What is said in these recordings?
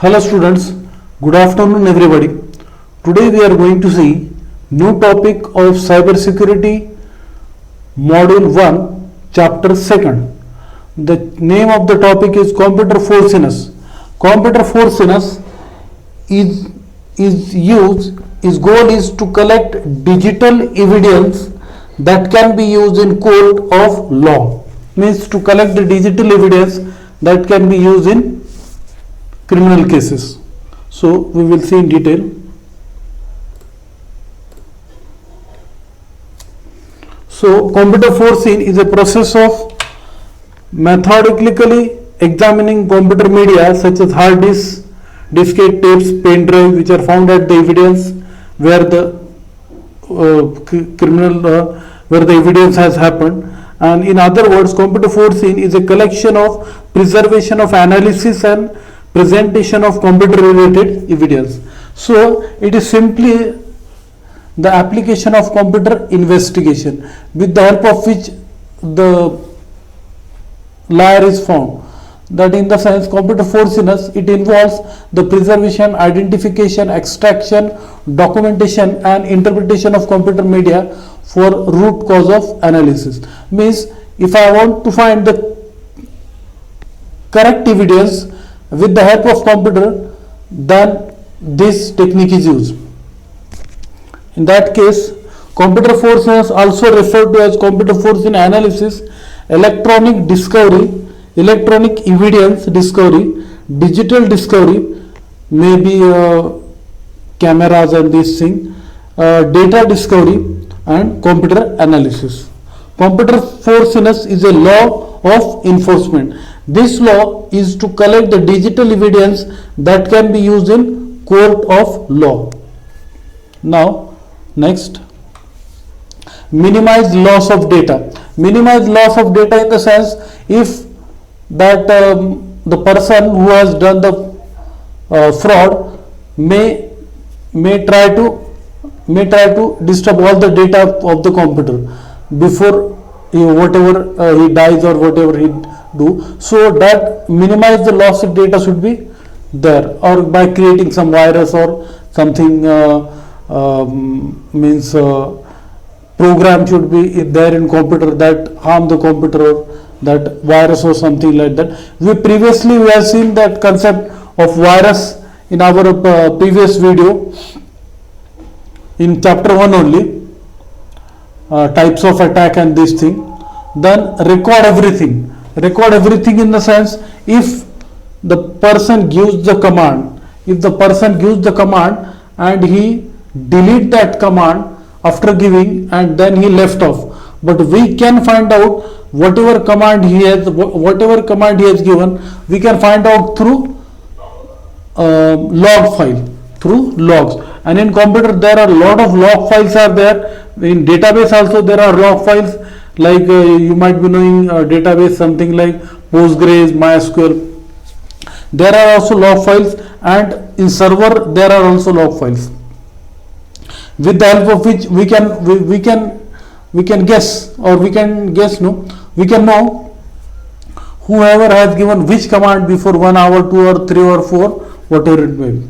Hello students, good afternoon everybody. Today we are going to see new topic of cybersecurity module 1 chapter 2nd. The name of the topic is computer forciness. Computer forciness is goal is to collect digital evidence that can be used in court of law. Means to collect the digital evidence that can be used in criminal cases. So we will see in detail. So computer forcing is a process of methodically examining computer media such as hard disk, diskette, tapes, pen drive, which are found at the evidence where the where the evidence has happened. And in other words, computer forcing is a collection of preservation of analysis and presentation of computer related evidence. So it is simply the application of computer investigation with the help of which the liar is found. That in the sense, computer forciness, it involves the preservation, identification, extraction, documentation and interpretation of computer media for root cause of analysis. Means if I want to find the correct evidence with the help of computer, then this technique is used. In that case, computer forciness, also referred to as computer forcing analysis, electronic discovery, electronic evidence discovery, digital discovery, maybe cameras and this thing, data discovery and computer analysis. Computer forciness is a law of enforcement. This law is to collect the digital evidence that can be used in court of law. Now, next, minimize loss of data. Minimize loss of data in the sense, if that the person who has done the fraud may try to disturb all the data of the computer before whatever he dies or whatever he do. So that minimize the loss of data should be there, or by creating some virus or something, means program should be there in computer that harm the computer, or that virus or something like that. We have seen that concept of virus in our previous video in chapter 1 only, types of attack and this thing. Then record everything in the sense, if the person gives the command, and he delete that command after giving and then he left off, but we can find out whatever command he has given, we can find out through log file, through logs. And in computer there are a lot of log files are there. In database also there are log files, like you might be knowing database something like Postgres, MySQL. There are also log files, and in server there are also log files, with the help of which we can guess, or we can know whoever has given which command before 1 hour, 2 or 3 or 4, whatever it may be.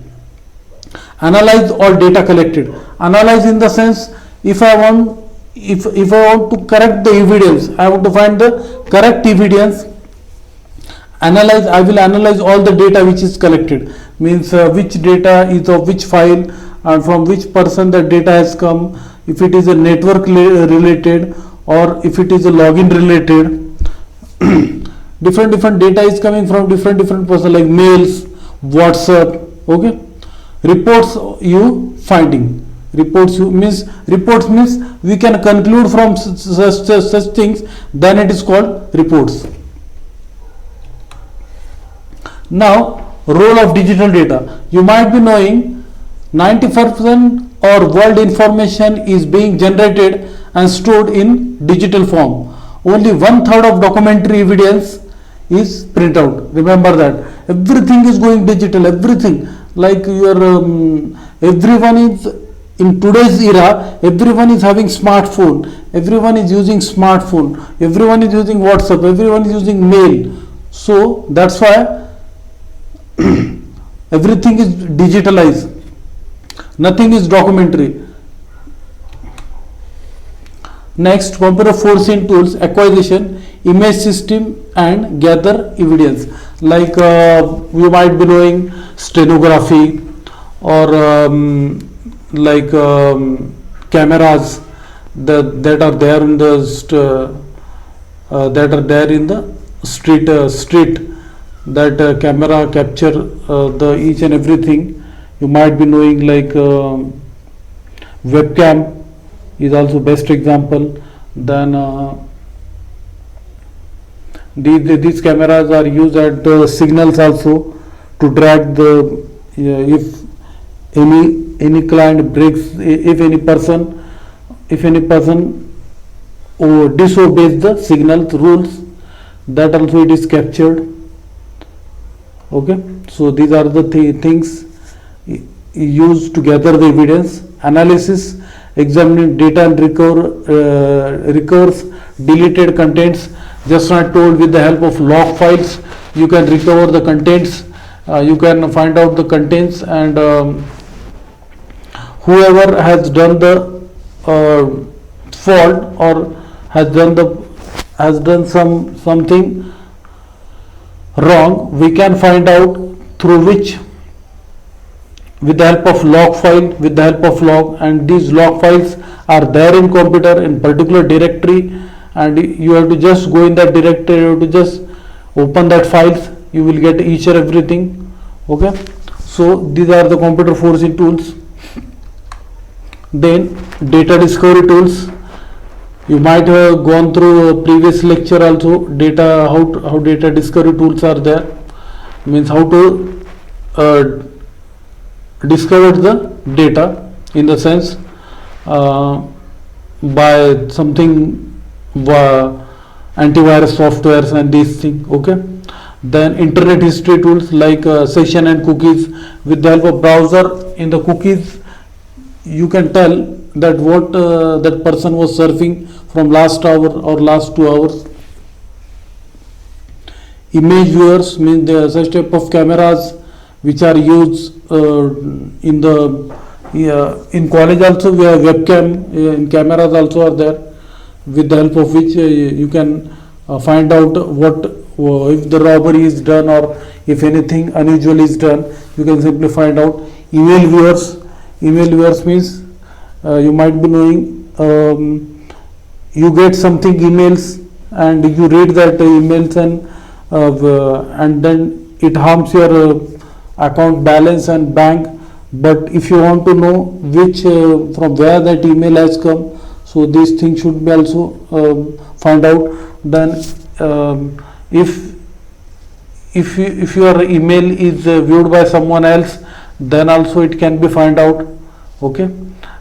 Analyze all data collected. Analyze in the sense, if I want to correct the evidence, I want to find the correct evidence. Analyze, I will analyze all the data which is collected. Means which data is of which file and from which person the data has come, if it is a network related or if it is a login related. different data is coming from different person, like mails, WhatsApp. Okay, reports you finding. Reports means we can conclude from such things, then it is called reports. Now, role of digital data. You might be knowing 90% or world information is being generated and stored in digital form. Only 1/3 of documentary evidence is printed out. Remember that everything is going digital. Everything, like your everyone is in today's era. Everyone is having smartphone. Everyone is using smartphone. Everyone is using WhatsApp. Everyone is using mail. So that's why Everything is digitalized, nothing is documentary. Next, computer forcing tools: acquisition, image system, and gather evidence. Like you might be knowing stenography, or like cameras that are there in the that are there in the street, that camera capture the each and everything. You might be knowing like webcam is also best example. Then these cameras are used at the signals also to track the if any client breaks, if any person disobeys the signal rules, that also it is captured. Okay, so these are the things used to gather the evidence. Analysis: examining data and recovers deleted contents. Just not told, with the help of log files you can recover the contents, you can find out the contents, and whoever has done the fault or has done something wrong, we can find out through which, with the help of log file, with the help of log. And these log files are there in computer in particular directory, and you have to just go in that directory, you have to just open that files, you will get each and everything. Okay, so these are the computer forcing tools. Then data discovery tools: you might have gone through a previous lecture also, data, how data discovery tools are there, means how to discover the data, in the sense by something antivirus softwares and these things. Okay, then internet history tools like session and cookies. With the help of browser, in the cookies you can tell that what that person was surfing from last hour or last 2 hours. Image viewers means the such type of cameras which are used in the in college also. We have webcam in cameras also are there, with the help of which you can find out what if the robbery is done or if anything unusual is done, you can simply find out. Email viewers means you might be knowing you get something emails and you read that emails, and then it harms your account balance and bank. But if you want to know which from where that email has come, so these things should be also found out. Then if your email is viewed by someone else, then also it can be find out. Okay,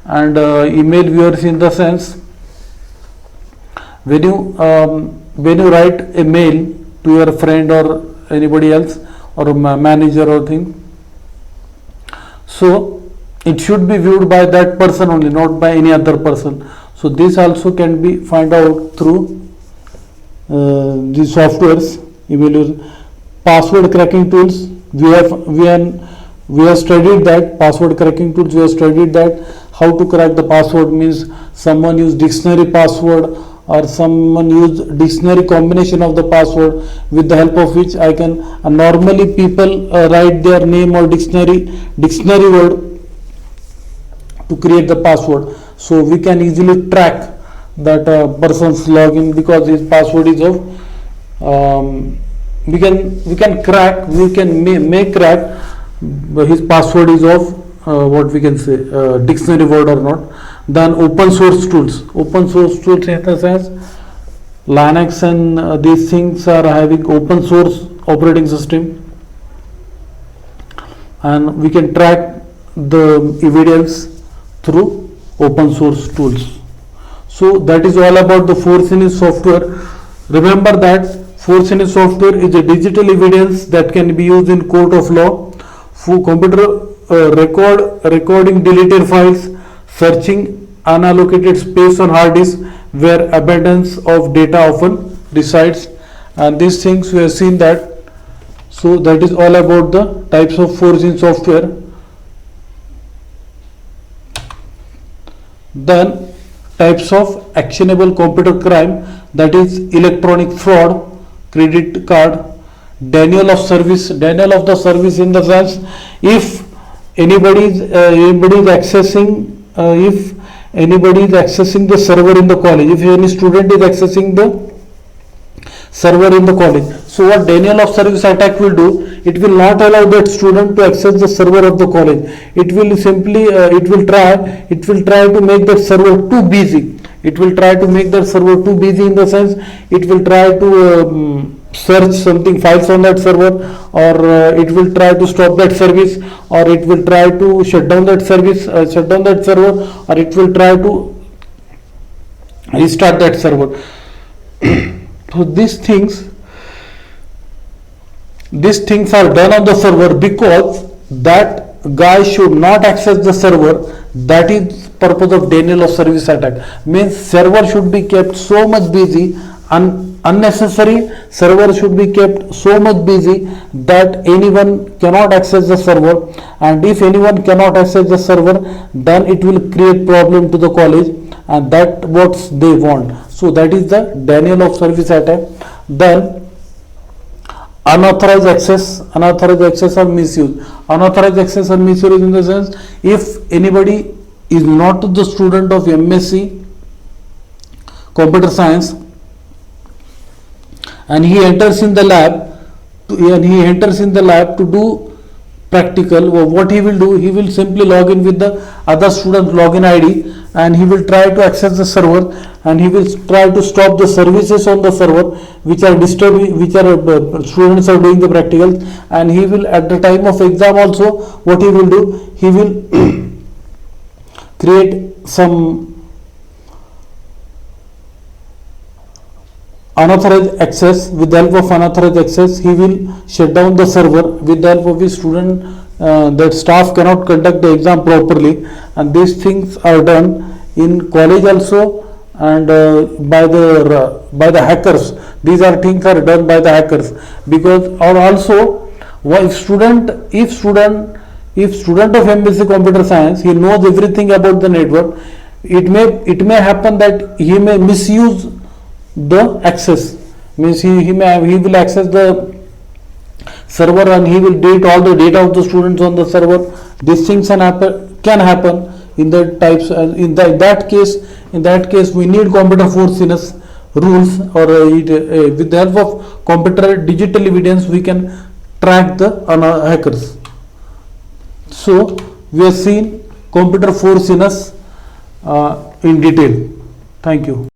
and email viewers in the sense, when you write a mail to your friend or anybody else or a manager or thing, so it should be viewed by that person only, not by any other person. So this also can be find out through these softwares. Email password cracking tools, we have studied that password cracking tools. We have studied that how to crack the password, means someone use dictionary password or someone use dictionary combination of the password, with the help of which I can normally people write their name or dictionary word to create the password. So we can easily track that person's login, because his password is of we can crack, we can make crack his password is of what we can say dictionary word or not. Then open source tools in the sense Linux and these things are having open source operating system, and we can track the evidence through open source tools. So that is all about the Forcinis software. Remember that Forcinis software is a digital evidence that can be used in court of law, for computer recording deleted files, searching unallocated space on hard disk where abundance of data often resides. And these things we have seen that So that is all about the types of force in software. Then types of actionable computer crime, that is electronic fraud, credit card, denial of service. Denial of the service in the sense, if anybody is accessing if anybody is accessing the server in the college, if any student is accessing the server in the college, so what denial of service attack will do, it will not allow that student to access the server of the college. It will simply it will try to make that server too busy. It will try to make that server too busy in the sense, it will try to search something files on that server, or it will try to stop that service, or it will try to shut down that service, shut down that server, or it will try to restart that server. So these things are done on the server because that guy should not access the server. That is purpose of denial of service attack. Means server should be kept so much busy, unnecessary server should be kept so much busy that anyone cannot access the server, and if anyone cannot access the server, then it will create problem to the college, and that what they want. So that is the denial of service attack. Then unauthorized access or misuse. Unauthorized access or misuse in the sense, if anybody is not the student of MSc computer science and he enters in the lab to do practical, what he will do, he will simply log in with the other student's login ID, and he will try to access the server, and he will try to stop the services on the server which are disturbing, students are doing the practicals, and he will at the time of exam also, what he will do, he will create some unauthorized access. With the help of unauthorized access, he will shut down the server. With the help of his student, that staff cannot conduct the exam properly, and these things are done in college also, and by the hackers. These are things are done by the hackers, because or also if student of MSc computer science, he knows everything about the network, it may happen that he may misuse the access. Means he will access the server and he will delete all the data of the students on the server. These things can happen in the types. In that case we need computer force rules, or with the help of computer digital evidence we can track the hackers. So we have seen computer force in detail. Thank you.